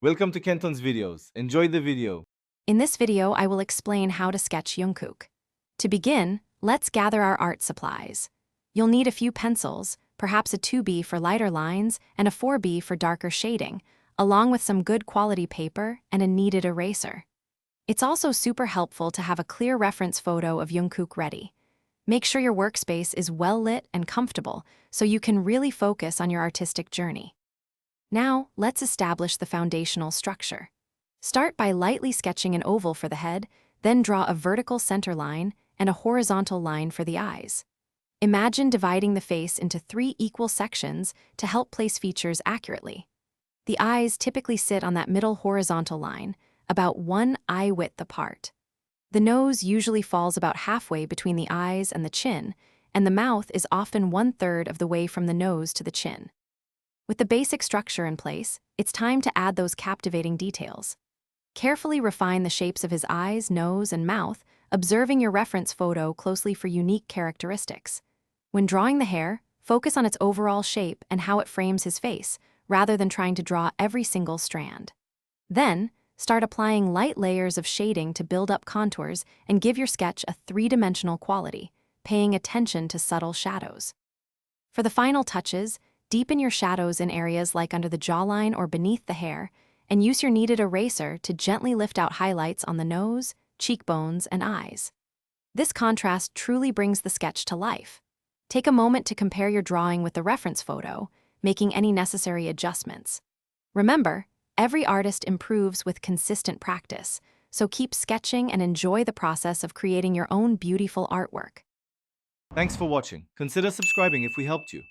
Welcome to Kenton's videos. Enjoy the video. In this video, I will explain how to sketch Jungkook. To begin, let's gather our art supplies. You'll need a few pencils, perhaps a 2B for lighter lines and a 4B for darker shading, along with some good quality paper and a kneaded eraser. It's also super helpful to have a clear reference photo of Jungkook ready. Make sure your workspace is well lit and comfortable so you can really focus on your artistic journey. Now, let's establish the foundational structure. Start by lightly sketching an oval for the head, then draw a vertical center line and a horizontal line for the eyes. Imagine dividing the face into 3 equal sections to help place features accurately. The eyes typically sit on that middle horizontal line, about 1 eye width apart. The nose usually falls about halfway between the eyes and the chin, and the mouth is often 1/3 of the way from the nose to the chin. With the basic structure in place, it's time to add those captivating details. Carefully refine the shapes of his eyes, nose, and mouth, observing your reference photo closely for unique characteristics. When drawing the hair, focus on its overall shape and how it frames his face, rather than trying to draw every single strand. Then, start applying light layers of shading to build up contours and give your sketch a 3-dimensional quality, paying attention to subtle shadows. For the final touches, deepen your shadows in areas like under the jawline or beneath the hair, and use your kneaded eraser to gently lift out highlights on the nose, cheekbones, and eyes. This contrast truly brings the sketch to life. Take a moment to compare your drawing with the reference photo, making any necessary adjustments. Remember, every artist improves with consistent practice, so keep sketching and enjoy the process of creating your own beautiful artwork. Thanks for watching. Consider subscribing if we helped you.